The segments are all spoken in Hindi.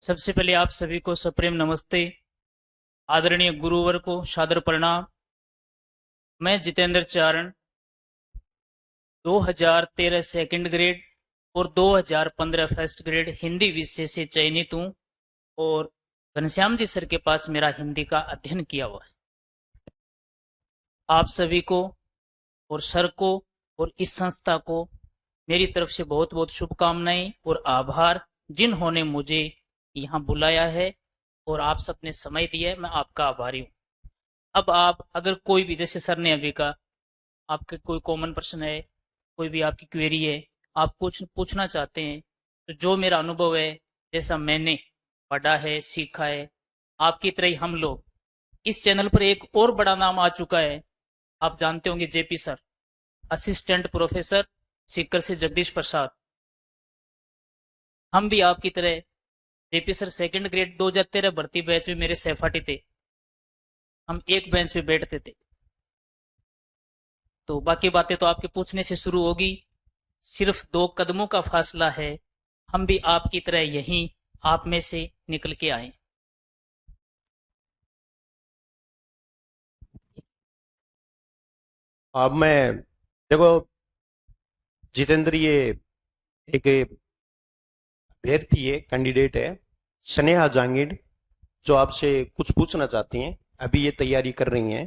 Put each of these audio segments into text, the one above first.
सबसे पहले आप सभी को सप्रेम नमस्ते। आदरणीय गुरुवर को सादर प्रणाम। मैं जितेंद्र चारण 2013 सेकंड ग्रेड और 2015 फर्स्ट ग्रेड हिंदी विषय से चयनित हूँ और घनश्याम जी सर के पास मेरा हिंदी का अध्ययन किया हुआ है। आप सभी को और सर को और इस संस्था को मेरी तरफ से बहुत बहुत शुभकामनाएं और आभार, जिन्होंने मुझे यहाँ बुलाया है और आप सबने समय दिया है। मैं आपका आभारी हूँ। अब आप अगर कोई भी, जैसे सर ने अभी कहा, आपके कोई कॉमन प्रश्न है, कोई भी आपकी क्वेरी है, आप कुछ पूछना चाहते हैं, तो जो मेरा अनुभव है, जैसा मैंने पढ़ा है, सीखा है, आपकी तरह ही हम लोग, इस चैनल पर एक और बड़ा नाम आ चुका है, आप जानते होंगे, JP sir, assistant professor Sikar से जगदीश प्रसाद। हम भी आपकी तरह, जेपी सर सेकंड ग्रेड 2013 भर्ती बैच में मेरे सहपाठी थे, हम एक बेंच पे बैठते थे। तो बाकी बातें तो आपके पूछने से शुरू होगी। सिर्फ 2 कदमों का फासला है, हम भी आपकी तरह यहीं आप में से निकल के आए। अब मैं देखो जितेंद्र, ये एक अभ्यर्थी है, कैंडिडेट है, स्नेहा जांगिड, जो आपसे कुछ पूछना चाहती हैं। अभी ये तैयारी कर रही हैं,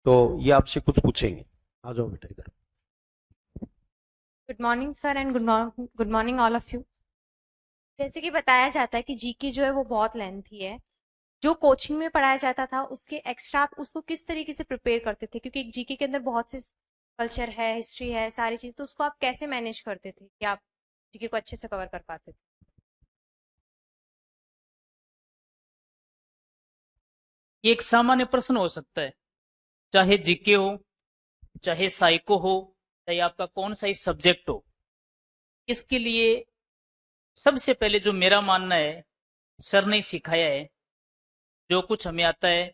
तो ये आपसे कुछ पूछेंगे। आ जाओ बेटा इधर। Good morning sir and good morning all of you. जैसे कि बताया जाता है कि जीके जो है वो बहुत लेंथी है। जो कोचिंग में पढ़ाया जाता था उसके एक्स्ट्रा आप उसको किस तरीके से प्रिपेयर करते थे, क्योंकि जीके के अंदर बहुत से कल्चर है, हिस्ट्री है, सारी चीज, तो उसको आप कैसे मैनेज करते थे कि आप जीके को अच्छे से कवर कर पाते थे? ये एक सामान्य प्रश्न हो सकता है, चाहे जीके हो, चाहे साइको हो, चाहे आपका कौन सा ही सब्जेक्ट हो। इसके लिए सबसे पहले जो मेरा मानना है, सर ने सिखाया है, जो कुछ हमें आता है,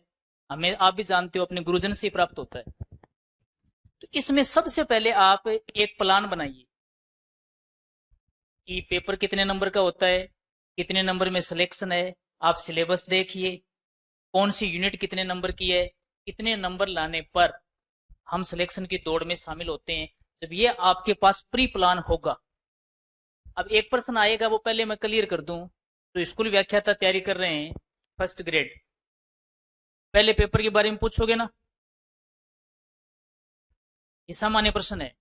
हमें आप भी जानते हो, अपने गुरुजन से ही प्राप्त होता है। तो इसमें सबसे पहले आप एक प्लान बनाइए कि पेपर कितने नंबर का होता है, कितने नंबर में सिलेक्शन है। आप सिलेबस देखिए, कौन सी यूनिट कितने नंबर की है, कितने नंबर लाने पर हम सिलेक्शन की दौड़ में शामिल होते हैं। जब ये आपके पास प्री प्लान होगा, अब एक प्रश्न आएगा, वो पहले मैं क्लियर कर दूं। तो स्कूल व्याख्याता तैयारी कर रहे हैं फर्स्ट ग्रेड, पहले पेपर के बारे में पूछोगे ना, ये सामान्य प्रश्न है।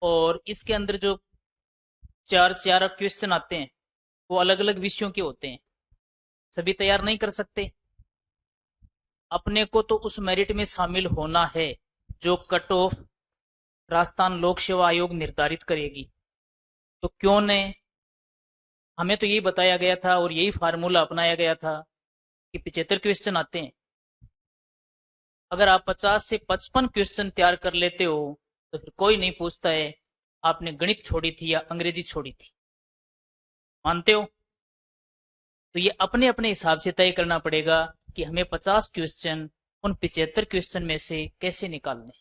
और इसके अंदर जो चार चार क्वेश्चन आते हैं, वो अलग अलग विषयों के होते हैं, सभी तैयार नहीं कर सकते। अपने को तो उस मेरिट में शामिल होना है जो कट ऑफ राजस्थान लोक सेवा आयोग निर्धारित करेगी। तो क्यों ने, हमें तो यही बताया गया था और यही फार्मूला अपनाया गया था कि 75 क्वेश्चन आते हैं। अगर आप 50 से 55 क्वेश्चन तैयार कर लेते हो, तो फिर कोई नहीं पूछता है आपने गणित छोड़ी थी या अंग्रेजी छोड़ी थी। मानते हो? तो ये अपने अपने हिसाब से तय करना पड़ेगा कि हमें 50 क्वेश्चन उन 75 क्वेश्चन में से कैसे निकालने।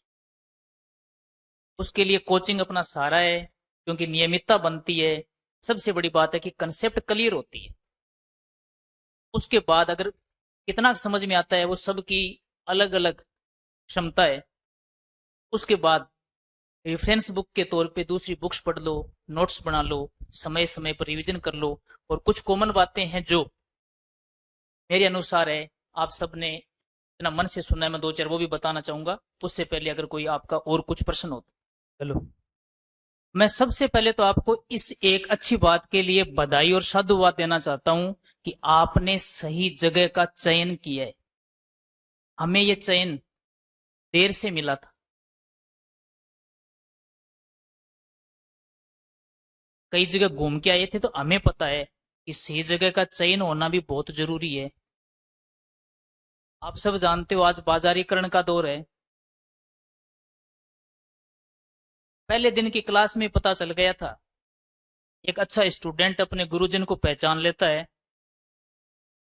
उसके लिए कोचिंग अपना सहारा है, क्योंकि नियमितता बनती है। सबसे बड़ी बात है कि कंसेप्ट क्लियर होती है। उसके बाद अगर कितना समझ में आता है, वो सबकी अलग अलग क्षमता है। उसके बाद रेफरेंस बुक के तौर पे दूसरी बुक्स पढ़ लो, नोट्स बना लो, समय समय पर रिवीजन कर लो। और कुछ कॉमन बातें हैं जो मेरे अनुसार है, आप सबने इतना मन से सुना है, मैं 2 4 वो भी बताना चाहूंगा। उससे पहले अगर कोई आपका और कुछ प्रश्न हो तो हेलो, मैं सबसे पहले तो आपको इस एक अच्छी बात के लिए बधाई और साधुवाद देना चाहता हूं कि आपने सही जगह का चयन किया है। हमें ये चयन देर से मिला था। कई जगह घूम के आए थे, तो हमें पता है कि सही जगह का चयन होना भी बहुत जरूरी है। आप सब जानते हो, आज बाजारीकरण का दौर है। पहले दिन की क्लास में पता चल गया था, एक अच्छा स्टूडेंट अपने गुरुजन को पहचान लेता है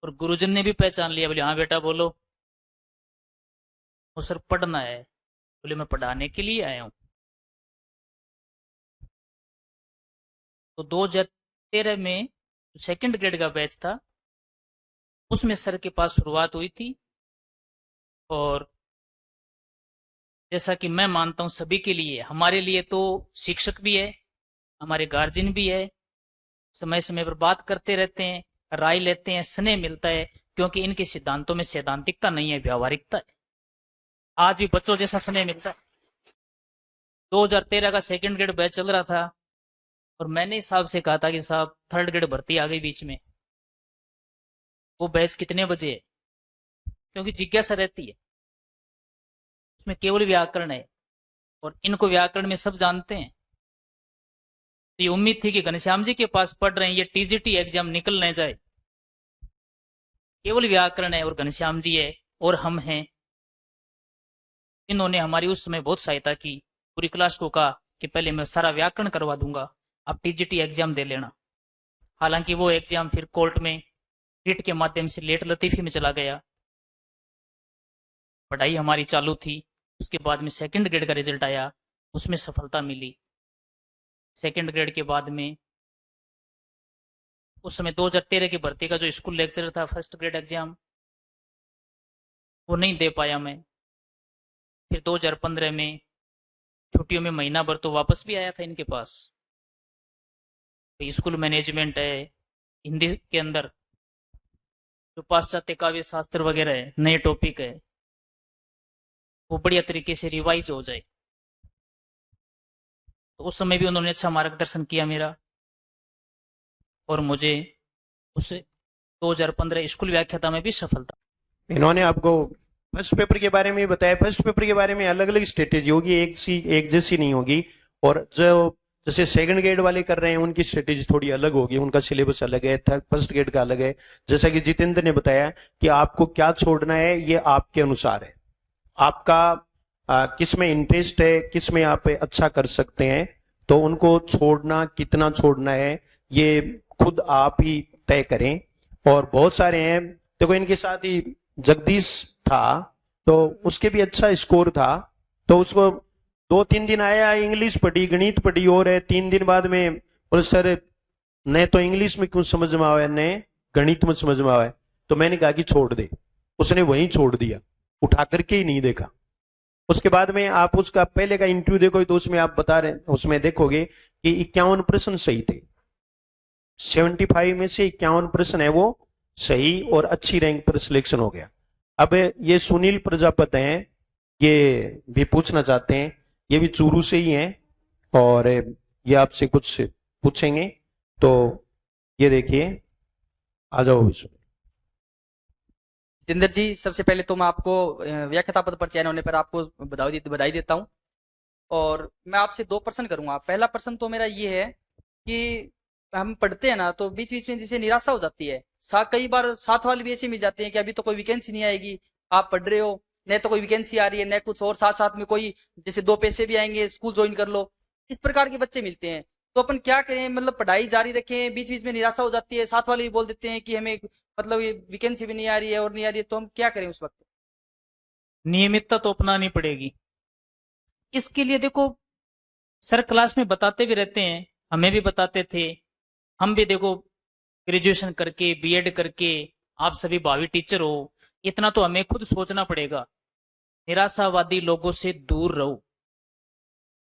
और गुरुजन ने भी पहचान लिया। बोले हाँ बेटा बोलो। वो सर पढ़ना है। बोले मैं पढ़ाने के लिए आया हूँ। तो 2013 में सेकंड ग्रेड का बैच था, उसमें सर के पास शुरुआत हुई थी। और जैसा कि मैं मानता हूँ सभी के लिए, हमारे लिए तो शिक्षक भी है, हमारे गार्जियन भी है, समय समय पर बात करते रहते हैं, राय लेते हैं, स्नेह मिलता है, क्योंकि इनके सिद्धांतों में सैद्धांतिकता नहीं है, व्यावहारिकता है। आज भी बच्चों जैसा स्नेह मिलता है। 2013 का सेकंड ग्रेड बैच चल रहा था और मैंने साहब से कहा था कि साहब थर्ड ग्रेड भर्ती आ गई बीच में, वो बैच कितने बजे है? क्योंकि जिज्ञासा रहती है, उसमें केवल व्याकरण है और इनको व्याकरण में सब जानते हैं। तो ये उम्मीद थी कि घनश्याम जी के पास पढ़ रहे हैं, ये टीजीटी एग्जाम निकल न जाए। केवल व्याकरण है और घनश्याम जी है और हम हैं। इन्होंने हमारी उस समय बहुत सहायता की। पूरी क्लास को कहा कि पहले मैं सारा व्याकरण करवा दूंगा, आप टीजीटी एग्जाम दे लेना। हालांकि वो एग्जाम फिर कोर्ट में रिट के माध्यम से लेट लतीफी में चला गया। पढ़ाई हमारी चालू थी। उसके बाद में सेकंड ग्रेड का रिजल्ट आया, उसमें सफलता मिली। सेकंड ग्रेड के बाद में उस समय 2013 की भर्ती का जो स्कूल लेक्चरर था, फर्स्ट ग्रेड एग्जाम वो नहीं दे पाया मैं। फिर 2015 में छुट्टियों में महीना भर तो वापस भी आया था इनके पास। तो स्कूल मैनेजमेंट है, हिंदी के अंदर जो पाश्चात्य काव्य शास्त्र वगैरह है, नए टॉपिक है, वो बढ़िया तरीके से रिवाइज हो जाए। तो उस समय भी उन्होंने अच्छा मार्गदर्शन किया मेरा, और मुझे उस 2015 स्कूल व्याख्याता में भी सफलता। इन्होंने आपको फर्स्ट पेपर के बारे में बताया। फर्स्ट पेपर के बारे में अलग अलग स्ट्रेटेजी होगी, एक जैसी नहीं होगी। और जो जैसे सेकंड ग्रेड वाले कर रहे हैं उनकी स्ट्रेटेजी थोड़ी अलग होगी, उनका सिलेबस अलग है, फर्स्ट ग्रेड का अलग है। जैसा कि जितेंद्र ने बताया कि आपको क्या छोड़ना है ये आपके अनुसार है, आपका किस में इंटरेस्ट है, किस में आप अच्छा कर सकते हैं, तो उनको छोड़ना, कितना छोड़ना है ये खुद आप ही तय करें। और बहुत सारे हैं, देखो इनके साथ ही जगदीश था तो उसके भी अच्छा स्कोर था, तो उसको 2-3 दिन आया, इंग्लिश पढ़ी, गणित पढ़ी, और है 3 दिन बाद में बोले सर न तो इंग्लिश में क्यों समझ में आवे, न गणित में समझ में आवे। तो मैंने कहा कि छोड़ दे, उसने वहीं छोड़ दिया, उठा करके ही नहीं देखा। उसके बाद में आप उसका पहले का इंटरव्यू देखो तो उसमें आप बता रहे, उसमें देखोगे कि 51 प्रश्न सही थे, 75 में से 51 प्रश्न है वो सही, और अच्छी रैंक पर सिलेक्शन हो गया। अब ये सुनील प्रजापति हैं, ये भी पूछना चाहते हैं, ये भी चूरू से ही हैं और ये आपसे कुछ पूछेंगे। तो ये देखिए, आ जाओ विश्व। जितेंद्र जी, सबसे पहले तो मैं आपको व्याख्याता पद पर चयन होने पर आपको बधाई देता हूं। और मैं आपसे 2 प्रश्न करूंगा। पहला प्रश्न तो मेरा ये है कि हम पढ़ते हैं ना तो बीच बीच में जैसे निराशा हो जाती है। कई बार साथ वाले भी ऐसे मिल जाते हैं कि अभी तो कोई वैकेंसी नहीं आएगी, आप पढ़ रहे हो, न तो कोई वैकेंसी आ रही है, न कुछ और, साथ साथ में कोई जैसे 2 पैसे भी आएंगे, स्कूल ज्वाइन कर लो, इस प्रकार के बच्चे मिलते हैं। तो अपन क्या करें, मतलब पढ़ाई जारी रखें, बीच बीच में निराशा हो जाती है, साथ वाले भी बोल देते हैं कि हमें मतलब ये वैकेंसी भी नहीं आ रही है और नहीं आ रही है, तो हम क्या करें उस वक्त? नियमितता तो अपनानी पड़ेगी। इसके लिए देखो, सर क्लास में बताते भी रहते हैं, हमें भी बताते थे, हम भी देखो ग्रेजुएशन करके, बीएड करके आप सभी भावी टीचर हो, इतना तो हमें खुद सोचना पड़ेगा। निराशावादी लोगों से दूर रहो।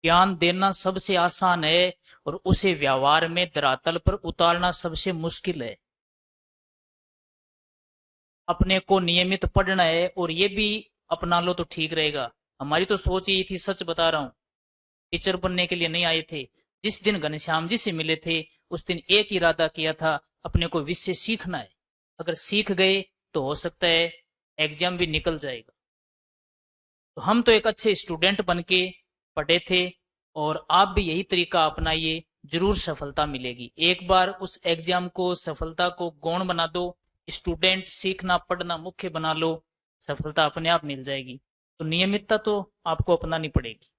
ज्ञान देना सबसे आसान है और उसे व्यवहार में धरातल पर उतारना सबसे मुश्किल है। अपने को नियमित पढ़ना है और ये भी अपना लो तो ठीक रहेगा। हमारी तो सोच यही थी, सच बता रहा हूं, टीचर बनने के लिए नहीं आए थे। जिस दिन घनश्याम जी से मिले थे उस दिन एक इरादा किया था, अपने को विषय सीखना है। अगर सीख गए तो हो सकता है एग्जाम भी निकल जाएगा। तो हम तो एक अच्छे स्टूडेंट बन के पढ़े थे, और आप भी यही तरीका अपनाइए, जरूर सफलता मिलेगी। एक बार उस एग्जाम को, सफलता को गौण बना दो, स्टूडेंट सीखना पढ़ना मुख्य बना लो, सफलता अपने आप मिल जाएगी। तो नियमितता तो आपको अपनानी पड़ेगी।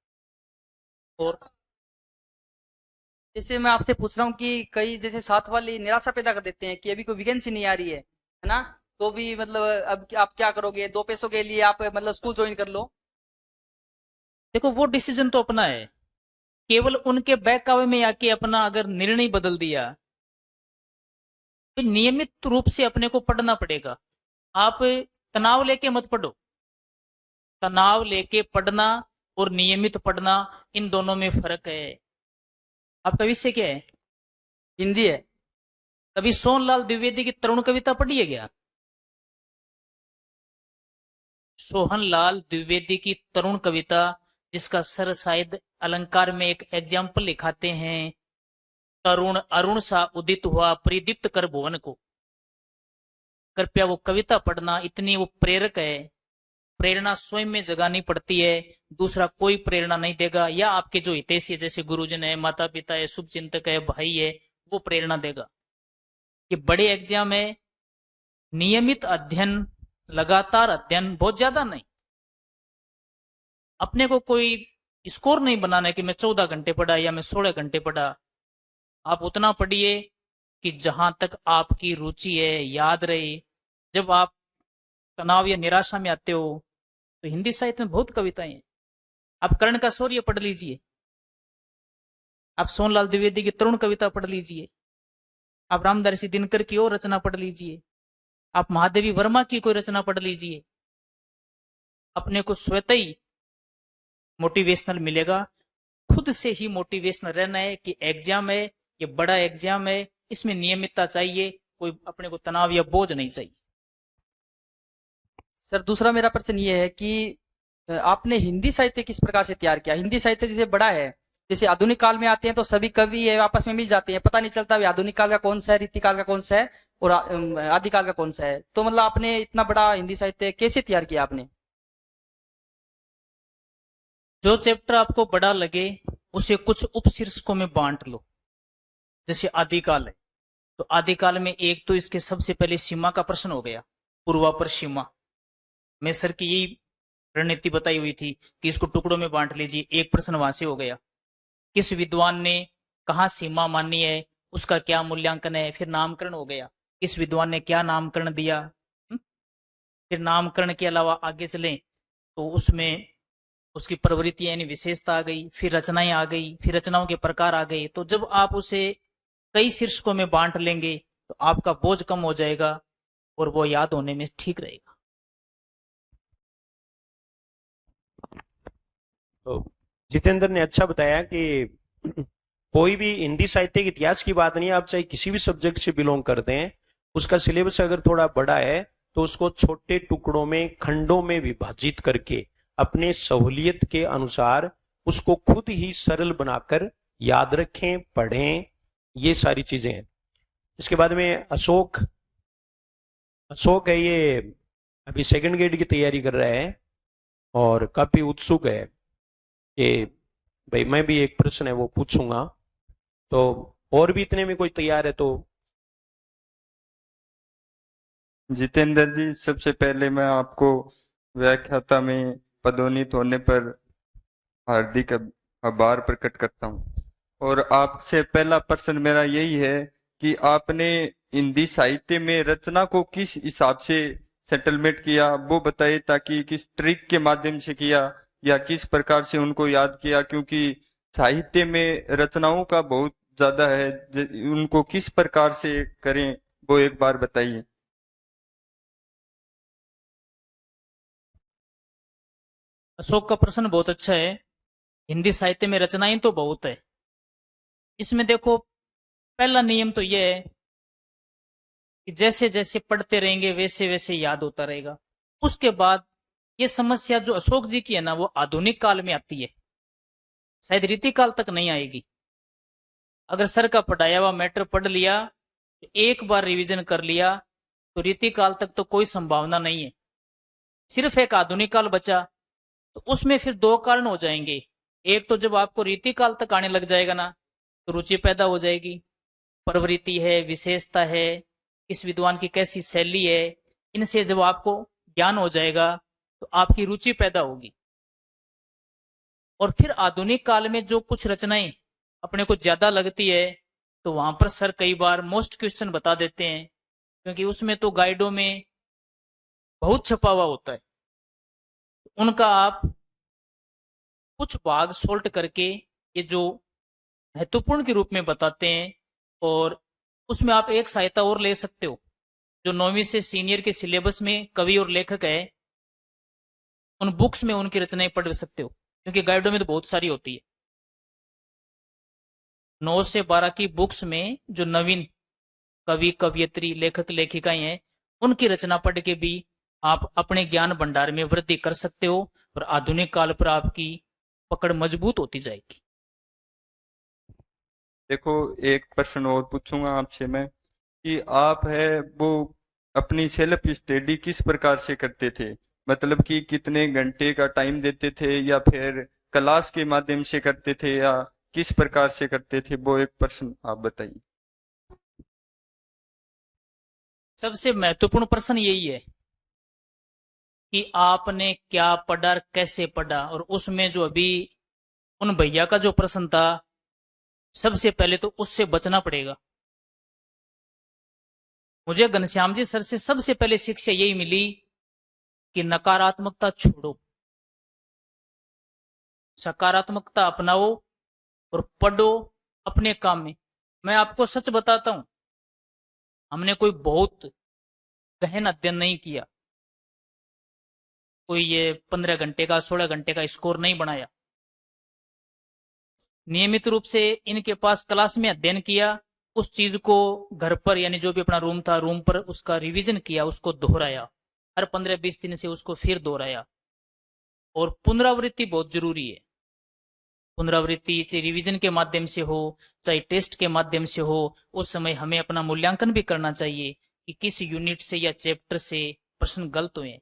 और जैसे मैं आपसे पूछ रहा हूँ कि कई जैसे साथ वाले निराशा पैदा कर देते हैं कि अभी कोई वैकेंसी नहीं आ रही है ना, तो भी मतलब अब आप क्या करोगे, 2 पैसों के लिए आप मतलब स्कूल ज्वाइन कर लो। देखो, वो डिसीजन तो अपना है। केवल उनके बहकावे में आके अपना अगर निर्णय बदल दिया तो नियमित रूप से अपने को पढ़ना पड़ेगा। आप तनाव लेके मत पढ़ो। तनाव लेके पढ़ना और नियमित पढ़ना, इन दोनों में फर्क है। आपका विषय क्या है? हिंदी है। कभी सोहनलाल द्विवेदी की तरुण कविता पढ़ी है क्या? सोहनलाल द्विवेदी की तरुण कविता, जिसका सर शायद अलंकार में एक एग्जाम्पल लिखाते हैं, तरुण अरुण सा उदित हुआ परिदीप्त कर भुवन को। कृपया वो कविता पढ़ना, इतनी वो प्रेरक है। प्रेरणा स्वयं में जगानी पड़ती है, दूसरा कोई प्रेरणा नहीं देगा। या आपके जो हितैषी है, जैसे गुरुजन है, माता पिता है, शुभचिंतक है, भाई है, वो प्रेरणा देगा। ये बड़े एग्जाम है, नियमित अध्ययन, लगातार अध्ययन, बहुत ज्यादा नहीं। अपने को कोई स्कोर नहीं बनाना है कि मैं 14 घंटे पढ़ा या मैं 16 घंटे पढ़ा। आप उतना पढ़िए कि जहां तक आपकी रुचि है, याद रहे। जब आप तनाव या निराशा में आते हो तो हिंदी साहित्य में बहुत कविताएं हैं। आप कर्ण का शौर्य पढ़ लीजिए, आप सोहनलाल द्विवेदी की तरुण कविता पढ़ लीजिए, आप रामधारी दिनकर की और रचना पढ़ लीजिए, आप महादेवी वर्मा की कोई रचना पढ़ लीजिए। अपने को स्वतः ही मोटिवेशनल मिलेगा। खुद से ही मोटिवेशनल रहना है कि एग्जाम है, ये बड़ा एग्जाम है, इसमें नियमितता चाहिए, कोई अपने को तनाव या बोझ नहीं चाहिए। सर दूसरा मेरा प्रश्न ये है कि आपने हिंदी साहित्य किस प्रकार से तैयार किया? हिंदी साहित्य जैसे बड़ा है, जैसे आधुनिक काल में आते हैं तो सभी कवि है आपस में मिल जाते हैं, पता नहीं चलता वे आधुनिक काल का कौन सा है, रीतिकाल का कौन सा है और आदिकाल का कौन सा है। तो मतलब आपने इतना बड़ा हिंदी साहित्य कैसे तैयार किया आपने? जो चैप्टर आपको बड़ा लगे उसे कुछ उपशीर्षकों में बांट लो। जैसे आदिकाल है तो आदिकाल में एक तो इसके सबसे पहले सीमा का प्रश्न हो गया, पूर्वापर सीमा। मैं सर की यही रणनीति बताई हुई थी कि इसको टुकड़ों में बांट लीजिए, एक प्रश्न वहां से हो गया। किस विद्वान ने कहाँ सीमा मानी है, उसका क्या मूल्यांकन है। फिर नामकरण हो गया, किस विद्वान ने क्या नामकरण दिया। फिर नामकरण के अलावा आगे चलें तो उसमें उसकी प्रवृत्ति यानी विशेषता आ गई, फिर रचनाएं आ गई, फिर रचनाओं के प्रकार आ गए। तो जब आप उसे कई शीर्षकों में बांट लेंगे तो आपका बोझ कम हो जाएगा और वो याद होने में ठीक रहेगा। तो जितेंद्र ने अच्छा बताया कि कोई भी हिंदी साहित्य के इतिहास की बात नहीं है, आप चाहे किसी भी सब्जेक्ट से बिलोंग करते हैं, उसका सिलेबस अगर थोड़ा बड़ा है तो उसको छोटे टुकड़ों में, खंडों में विभाजित करके अपने सहूलियत के अनुसार उसको खुद ही सरल बनाकर याद रखें, पढ़ें। ये सारी चीजें हैं। इसके बाद में अशोक है, ये अभी सेकंड ग्रेड की तैयारी कर रहा है और काफी उत्सुक है कि भाई मैं भी एक प्रश्न है वो पूछूंगा। तो और भी इतने में कोई तैयार है तो? जितेंद्र जी, सबसे पहले मैं आपको व्याख्याता में पदोन्नत होने पर हार्दिक आभार प्रकट करता हूँ। और आपसे पहला प्रश्न मेरा यही है कि आपने हिंदी साहित्य में रचना को किस हिसाब से सेटलमेंट किया, वो बताइए, ताकि किस ट्रिक के माध्यम से किया या किस प्रकार से उनको याद किया, क्योंकि साहित्य में रचनाओं का बहुत ज्यादा है, उनको किस प्रकार से करें वो एक बार बताइए। अशोक का प्रश्न बहुत अच्छा है। हिंदी साहित्य में रचनाएं तो बहुत है। इसमें देखो, पहला नियम तो यह है कि जैसे जैसे पढ़ते रहेंगे वैसे वैसे याद होता रहेगा। उसके बाद ये समस्या जो अशोक जी की है ना, वो आधुनिक काल में आती है, शायद रीतिकाल तक नहीं आएगी। अगर सर का पढ़ाया हुआ मैटर पढ़ लिया, एक बार रिवीजन कर लिया, तो रीतिकाल तक तो कोई संभावना नहीं है। सिर्फ एक आधुनिक काल बचा, तो उसमें फिर दो कारण हो जाएंगे। एक तो जब आपको रीतिकाल तक आने लग जाएगा ना, तो रुचि पैदा हो जाएगी। प्रवृत्ति है, विशेषता है, इस विद्वान की कैसी शैली है, इनसे जब आपको ज्ञान हो जाएगा तो आपकी रुचि पैदा होगी। और फिर आधुनिक काल में जो कुछ रचनाएं अपने को ज्यादा लगती है, तो वहां पर सर कई बार मोस्ट क्वेश्चन बता देते हैं, क्योंकि उसमें तो गाइडों में बहुत छपा हुआ होता है। उनका आप कुछ भाग सोल्ट करके ये जो महत्वपूर्ण के रूप में बताते हैं और उसमें आप एक सहायता और ले सकते हो। जो 9वीं से सीनियर के सिलेबस में कवि और लेखक है, उन बुक्स में उनकी रचनाएं पढ़ सकते हो, क्योंकि गाइडों में तो बहुत सारी होती है। 9 से 12 की बुक्स में जो नवीन कवि कवियत्री लेखक लेखिकाएं हैं, उनकी रचना पढ़ के भी आप अपने ज्ञान भंडार में वृद्धि कर सकते हो और आधुनिक काल पर आपकी पकड़ मजबूत होती जाएगी। देखो, एक प्रश्न और पूछूंगा आपसे मैं कि आप है वो अपनी सेल्फ स्टडी किस प्रकार से करते थे? मतलब कि कितने घंटे का टाइम देते थे, या फिर क्लास के माध्यम से करते थे, या किस प्रकार से करते थे? वो एक प्रश्न आप बताइए। सबसे महत्वपूर्ण प्रश्न यही है कि आपने क्या पढ़ा और कैसे पढ़ा। और उसमें जो अभी उन भैया का जो प्रश्न था, सबसे पहले तो उससे बचना पड़ेगा। मुझे घनश्याम जी सर से सबसे पहले शिक्षा यही मिली कि नकारात्मकता छोड़ो, सकारात्मकता अपनाओ और पढ़ो अपने काम में। मैं आपको सच बताता हूं, हमने कोई बहुत गहन अध्ययन नहीं किया, कोई ये 15 घंटे का 16 घंटे का स्कोर नहीं बनाया। नियमित रूप से इनके पास क्लास में अध्ययन किया, उस चीज को घर पर यानी जो भी अपना रूम था, रूम पर उसका रिवीजन किया, उसको दोहराया, हर 15-20 दिन से उसको फिर दोहराया। और पुनरावृत्ति बहुत जरूरी है। पुनरावृत्ति चाहे रिवीजन के माध्यम से हो, चाहे टेस्ट के माध्यम से हो, उस समय हमें अपना मूल्यांकन भी करना चाहिए कि किस यूनिट से या चैप्टर से प्रश्न गलत हुए।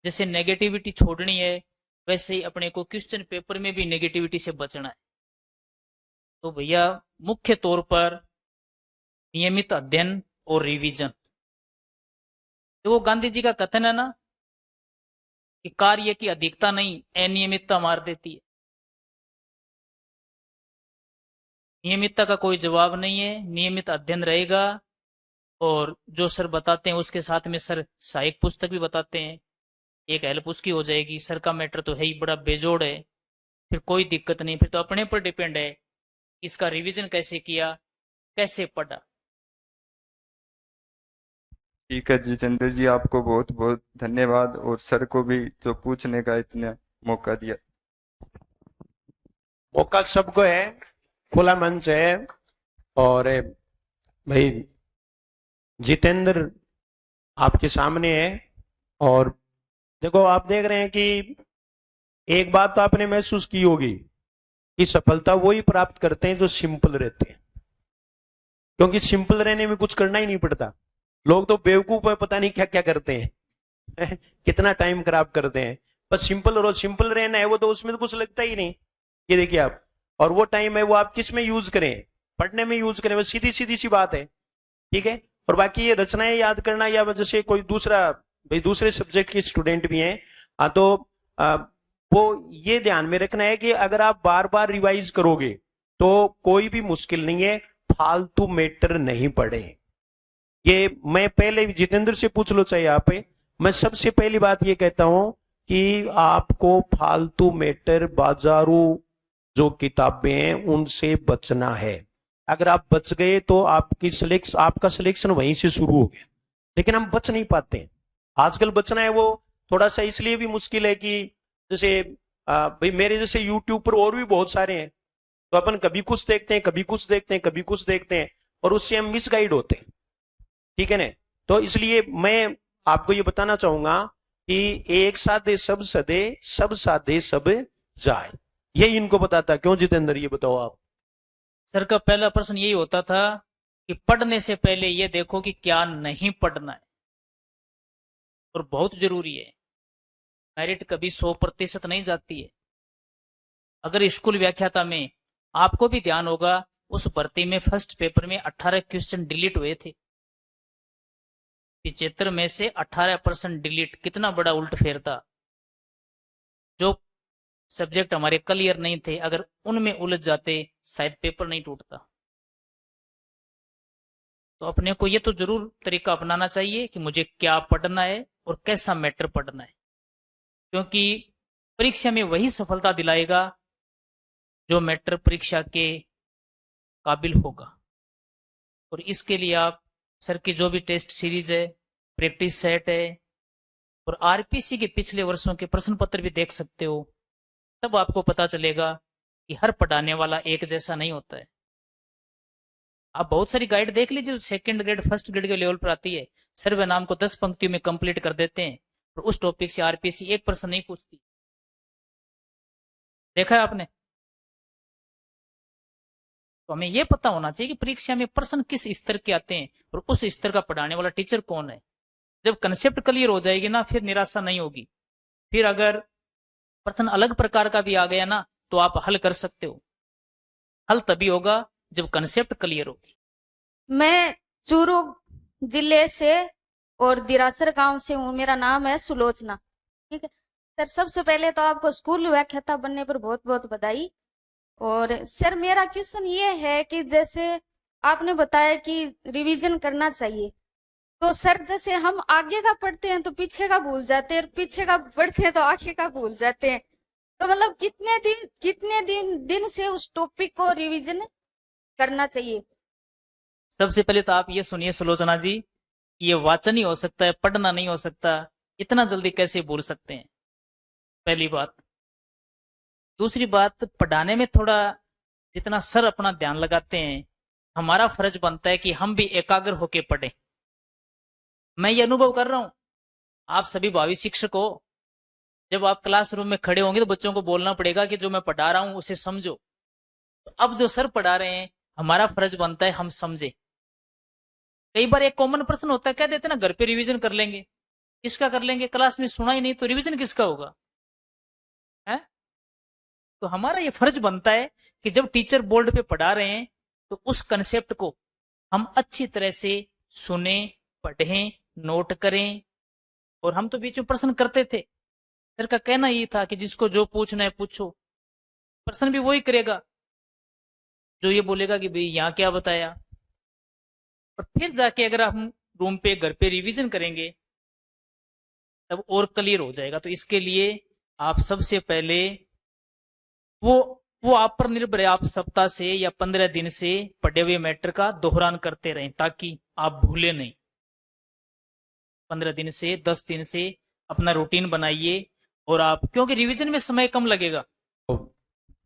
जैसे नेगेटिविटी छोड़नी है, वैसे ही अपने को क्वेश्चन पेपर में भी नेगेटिविटी से बचना है। तो भैया मुख्य तौर पर नियमित अध्ययन और रिवीजन। तो वो गांधी जी का कथन है ना कि कार्य की अधिकता नहीं, अनियमितता मार देती है। नियमितता का कोई जवाब नहीं है, नियमित अध्ययन रहेगा। और जो सर बताते हैं उसके साथ में सर सहायक पुस्तक भी बताते हैं, एक हेल्प उसकी हो जाएगी। सर का मैटर तो है ही बड़ा बेजोड़ है, फिर कोई दिक्कत नहीं, फिर तो अपने पर डिपेंड है इसका रिवीजन कैसे किया, कैसे पढ़ा। ठीक है जितेंद्र जी, आपको बहुत बहुत धन्यवाद, और सर को भी जो पूछने का इतना मौका दिया। मौका सबको है, खुला मंच है। और भाई जितेंद्र आपके सामने है, और देखो आप देख रहे हैं कि एक बात तो आपने महसूस की होगी कि सफलता वही प्राप्त करते हैं जो सिंपल रहते हैं, क्योंकि सिंपल रहने में कुछ करना ही नहीं पड़ता। लोग तो बेवकूफ है, पता नहीं क्या क्या करते हैं कितना टाइम खराब करते हैं। बस सिंपल रहना है वो, तो उसमें तो कुछ लगता ही नहीं। ये देखिए आप, और वो टाइम है वो आप किस में यूज करें, पढ़ने में यूज करें, वो सीधी सीधी सी बात है। ठीक है। और बाकी ये रचनाएं याद करना, या जैसे कोई दूसरे सब्जेक्ट के स्टूडेंट भी हैं, तो वो ये ध्यान में रखना है कि अगर आप बार बार रिवाइज करोगे तो कोई भी मुश्किल नहीं है, फालतू मैटर नहीं पढ़े। ये मैं पहले जितेंद्र से पूछ लो चाहे आप, मैं सबसे पहली बात ये कहता हूं कि आपको फालतू मैटर, बाजारू जो किताबें हैं उनसे बचना है। अगर आप बच गए तो आपका सिलेक्शन वहीं से शुरू हो गया। लेकिन हम बच नहीं पाते। आजकल बचना है वो थोड़ा सा इसलिए भी मुश्किल है कि जैसे भाई मेरे जैसे यूट्यूब पर और भी बहुत सारे हैं, तो अपन कभी कुछ देखते हैं, कभी कुछ देखते हैं, कभी कुछ देखते हैं, और उससे हम मिसगाइड होते हैं। ठीक है ना। तो इसलिए मैं आपको ये बताना चाहूंगा कि एक साधे सब सदे, सब साधे सब जाए, यही इनको बताता। क्यों जितेंद्र, ये बताओ आप। सर का पहला प्रश्न यही होता था कि पढ़ने से पहले ये देखो कि क्या नहीं पढ़ना है, और बहुत जरूरी है। मेरिट कभी 100% नहीं जाती है। अगर स्कूल व्याख्याता में आपको भी ध्यान होगा, उस भर्ती में फर्स्ट पेपर में 18 क्वेश्चन डिलीट हुए थे। 75 में से 18% डिलीट, कितना बड़ा उल्ट फेर था। जो सब्जेक्ट हमारे क्लियर नहीं थे, अगर उनमें उलझ जाते शायद पेपर नहीं टूटता। तो अपने को ये तो जरूर तरीका अपनाना चाहिए कि मुझे क्या पढ़ना है और कैसा मैटर पढ़ना है, क्योंकि परीक्षा में वही सफलता दिलाएगा जो मैटर परीक्षा के काबिल होगा। और इसके लिए आप सर की जो भी टेस्ट सीरीज है, प्रैक्टिस सेट है और आरपीसी के पिछले वर्षों के प्रश्न पत्र भी देख सकते हो। तब आपको पता चलेगा कि हर पढ़ाने वाला एक जैसा नहीं होता है। आप बहुत सारी गाइड देख लीजिए जो सेकंड ग्रेड फर्स्ट ग्रेड के लेवल पर आती है, सर्वनाम को 10 पंक्तियों में कंप्लीट कर देते हैं और उस टॉपिक से आरपीसी एक प्रश्न नहीं पूछती। देखा है आपने? तो हमें यह पता होना चाहिए कि परीक्षा में प्रश्न किस स्तर के आते हैं और उस स्तर का पढ़ाने वाला टीचर कौन है। जब कंसेप्ट क्लियर हो जाएगी ना, फिर निराशा नहीं होगी। फिर अगर प्रश्न अलग प्रकार का भी आ गया ना, तो आप हल कर सकते हो। हल तभी होगा जब कंसेप्ट क्लियर होगी। मैं चूरू जिले से और दिरासर गांव से हूँ। मेरा नाम है सुलोचना। ठीक है सर, सबसे पहले तो आपको स्कूल व्याख्याता बनने पर बहुत बहुत बधाई। और सर मेरा क्वेश्चन ये है कि जैसे आपने बताया कि रिवीजन करना चाहिए, तो सर जैसे हम आगे का पढ़ते हैं तो पीछे का भूल जाते हैं और पीछे का पढ़ते हैं तो आगे का भूल जाते हैं। तो मतलब कितने दिन से उस टॉपिक को रिवीजन करना चाहिए? सबसे पहले तो आप ये सुनिए सुलोचना जी, ये वाचन ही हो सकता है, पढ़ना नहीं हो सकता। इतना जल्दी कैसे भूल सकते हैं, पहली बात। दूसरी बात, पढ़ाने में थोड़ा जितना सर अपना ध्यान लगाते हैं, हमारा फर्ज बनता है कि हम भी एकाग्र होके पढ़ें। मैं ये अनुभव कर रहा हूं, आप सभी भावी शिक्षक हो। जब आप क्लासरूम में खड़े होंगे तो बच्चों को बोलना पड़ेगा कि जो मैं पढ़ा रहा हूं उसे समझो। तो अब जो सर पढ़ा रहे हैं, हमारा फर्ज बनता है हम समझे। कई बार एक कॉमन प्रश्न होता है, कह देते ना घर पे रिवीजन कर लेंगे। किसका कर लेंगे? क्लास में सुना ही नहीं तो रिवीजन किसका होगा? है? तो हमारा ये फर्ज बनता है कि जब टीचर बोर्ड पे पढ़ा रहे हैं तो उस कंसेप्ट को हम अच्छी तरह से सुने, पढ़ें, नोट करें। और हम तो बीच में प्रश्न करते थे। सर का कहना ये था कि जिसको जो पूछना है पूछो। प्रश्न भी वही करेगा जो ये बोलेगा कि भाई यहाँ क्या बताया। और फिर जाके अगर हम रूम पे घर पे रिवीजन करेंगे तब और क्लियर हो जाएगा। तो इसके लिए आप सबसे पहले वो आप पर निर्भर है, आप सप्ताह से या 15 दिन से पढ़े हुए मैटर का दोहरान करते रहें ताकि आप भूले नहीं। 15 दिन से 10 दिन से अपना रूटीन बनाइए। और आप, क्योंकि रिवीजन में समय कम लगेगा।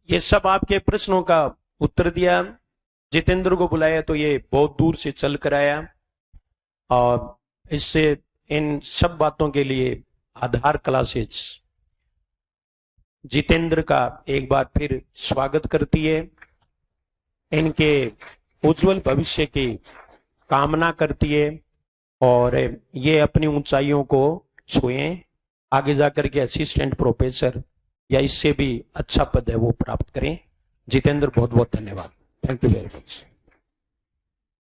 ये सब आपके प्रश्नों का उत्तर दिया। जितेंद्र को बुलाया तो ये बहुत दूर से चल कर आया और इससे इन सब बातों के लिए आधार क्लासेस जितेंद्र का एक बार फिर स्वागत करती है, इनके उज्जवल भविष्य की कामना करती है और ये अपनी ऊंचाइयों को छुएं, आगे जाकर के असिस्टेंट प्रोफेसर या इससे भी अच्छा पद है वो प्राप्त करें। जितेंद्र बहुत बहुत धन्यवाद। Thank you very much.